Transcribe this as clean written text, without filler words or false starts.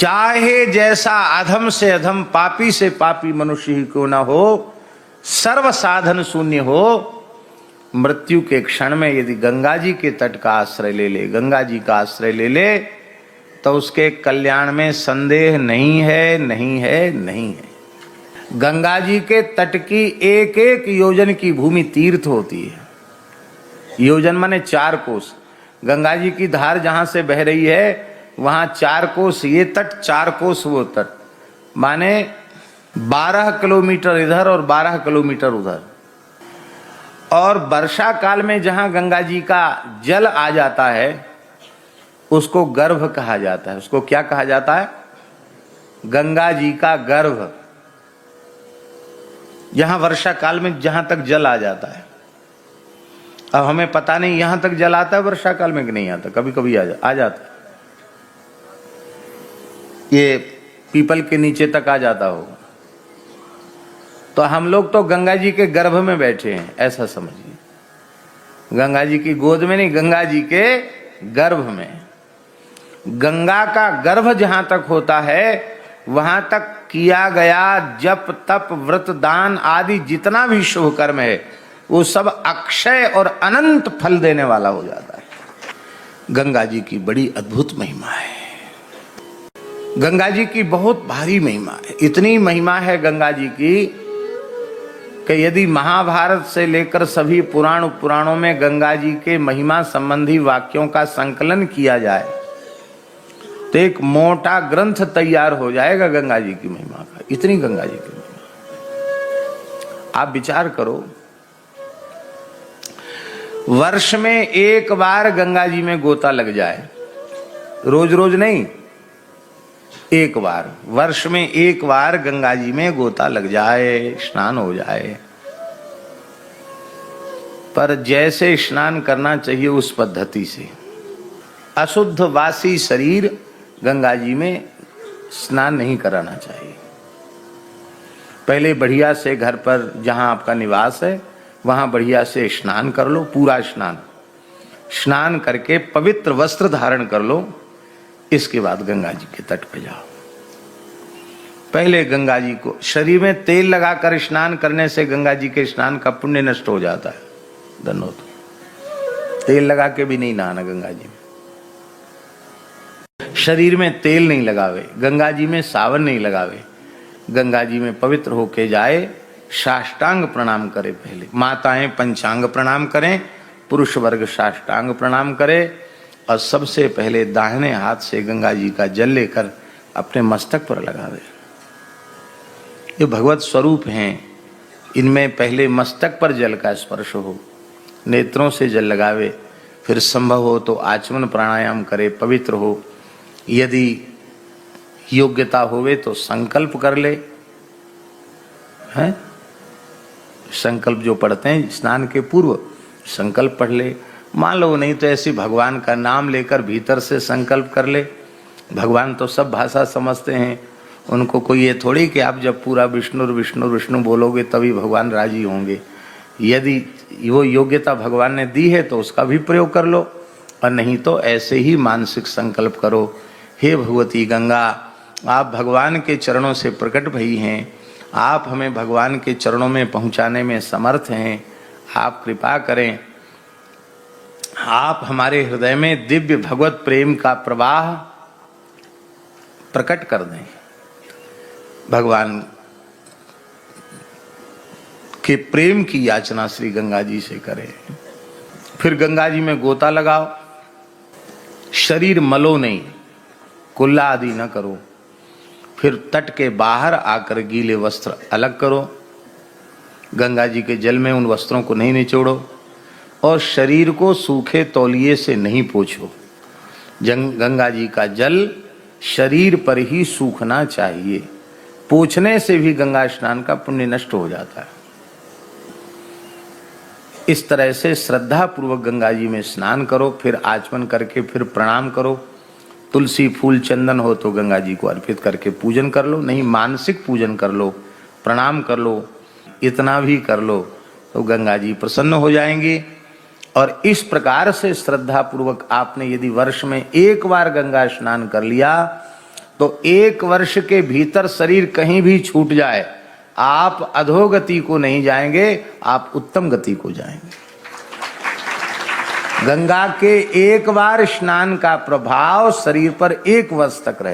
चाहे जैसा अधम से अधम, पापी से पापी मनुष्य ही क्यों ना हो, सर्व साधन शून्य हो, मृत्यु के क्षण में यदि गंगा जी के तट का आश्रय ले ले, गंगा जी का आश्रय ले ले, तो उसके कल्याण में संदेह नहीं है, नहीं है, नहीं है। गंगा जी के तट की एक एक योजन की भूमि तीर्थ होती है। योजन माने 4 कोस। गंगा जी की धार जहां से बह रही है वहां 4 कोस ये तट, 4 कोस वो तट, माने 12 किलोमीटर इधर और 12 किलोमीटर उधर। और वर्षा काल में जहां गंगा जी का जल आ जाता है उसको गर्भ कहा जाता है। उसको क्या कहा जाता है? गंगा जी का गर्भ। यहां वर्षा काल में जहां तक जल आ जाता है, अब हमें पता नहीं यहां तक जल आता है वर्षा काल में कि नहीं आता, कभी कभी आ जाता है। ये पीपल के नीचे तक आ जाता होगा। तो हम लोग तो गंगा जी के गर्भ में बैठे हैं, ऐसा समझिए। गंगा जी की गोद में नहीं, गंगा जी के गर्भ में। गंगा का गर्भ जहां तक होता है वहां तक किया गया जप तप व्रत दान आदि जितना भी शुभ कर्म है वो सब अक्षय और अनंत फल देने वाला हो जाता है। गंगा जी की बड़ी अद्भुत महिमा है। गंगा जी की बहुत भारी महिमा है। इतनी महिमा है गंगा जी की कि यदि महाभारत से लेकर सभी पुराणों में गंगा जी के महिमा संबंधी वाक्यों का संकलन किया जाए तो एक मोटा ग्रंथ तैयार हो जाएगा गंगा जी की महिमा का। इतनी गंगा जी की महिमा। आप विचार करो, वर्ष में एक बार गंगा जी में गोता लग जाए, रोज रोज नहीं, एक बार, वर्ष में एक बार गंगा जी में गोता लग जाए, स्नान हो जाए। पर जैसे स्नान करना चाहिए उस पद्धति से, अशुद्ध वासी शरीर गंगा जी में स्नान नहीं कराना चाहिए। पहले बढ़िया से घर पर जहां आपका निवास है वहां बढ़िया से स्नान कर लो, पूरा स्नान करके पवित्र वस्त्र धारण कर लो। इसके बाद गंगा जी के तट पे जाओ। पहले गंगा जी को शरीर में तेल लगाकर स्नान करने से गंगा जी के स्नान का पुण्य नष्ट हो जाता है। धन्यवाद। तेल लगा के भी नहीं नहाना गंगा जी में। शरीर में तेल नहीं लगावे, गंगा जी में सावन नहीं लगावे, गंगा जी में पवित्र होके जाए, साष्टांग प्रणाम करे। पहले माताएं पंचांग प्रणाम करें, पुरुष वर्ग साष्टांग प्रणाम करे और सबसे पहले दाहिने हाथ से गंगा जी का जल लेकर अपने मस्तक पर लगावे। ये भगवत स्वरूप हैं, इनमें पहले मस्तक पर जल का स्पर्श हो, नेत्रों से जल लगावे, फिर संभव हो तो आचमन प्राणायाम करे, पवित्र हो। यदि योग्यता होवे तो संकल्प कर ले, हैं? संकल्प जो पढ़ते हैं स्नान के पूर्व संकल्प पढ़ ले। मान लो नहीं तो ऐसे भगवान का नाम लेकर भीतर से संकल्प कर ले। भगवान तो सब भाषा समझते हैं, उनको कोई ये थोड़ी कि आप जब पूरा विष्णु विष्णु विष्णु बोलोगे तभी भगवान राजी होंगे। यदि वो योग्यता भगवान ने दी है तो उसका भी प्रयोग कर लो, और नहीं तो ऐसे ही मानसिक संकल्प करो, हे भगवती गंगा, आप भगवान के चरणों से प्रकट भई हैं, आप हमें भगवान के चरणों में पहुंचाने में समर्थ हैं, आप कृपा करें, आप हमारे हृदय में दिव्य भगवत प्रेम का प्रवाह प्रकट कर दें। भगवान के प्रेम की याचना श्री गंगा जी से करें। फिर गंगा जी में गोता लगाओ, शरीर मलो नहीं, कुल्ला आदि न करो। फिर तट के बाहर आकर गीले वस्त्र अलग करो, गंगा जी के जल में उन वस्त्रों को नहीं निचोड़ो और शरीर को सूखे तौलिए से नहीं पोंछो। गंगा जी का जल शरीर पर ही सूखना चाहिए, पोंछने से भी गंगा स्नान का पुण्य नष्ट हो जाता है। इस तरह से श्रद्धा पूर्वक गंगा जी में स्नान करो, फिर आचमन करके फिर प्रणाम करो। तुलसी फूल चंदन हो तो गंगा जी को अर्पित करके पूजन कर लो, नहीं मानसिक पूजन कर लो, प्रणाम कर लो, इतना भी कर लो तो गंगा जी प्रसन्न हो जाएंगी। और इस प्रकार से श्रद्धा पूर्वक आपने यदि वर्ष में एक बार गंगा स्नान कर लिया तो 1 वर्ष के भीतर शरीर कहीं भी छूट जाए, आप अधोगति को नहीं जाएंगे, आप उत्तम गति को जाएंगे। गंगा के एक बार स्नान का प्रभाव शरीर पर 1 वर्ष तक रहता है।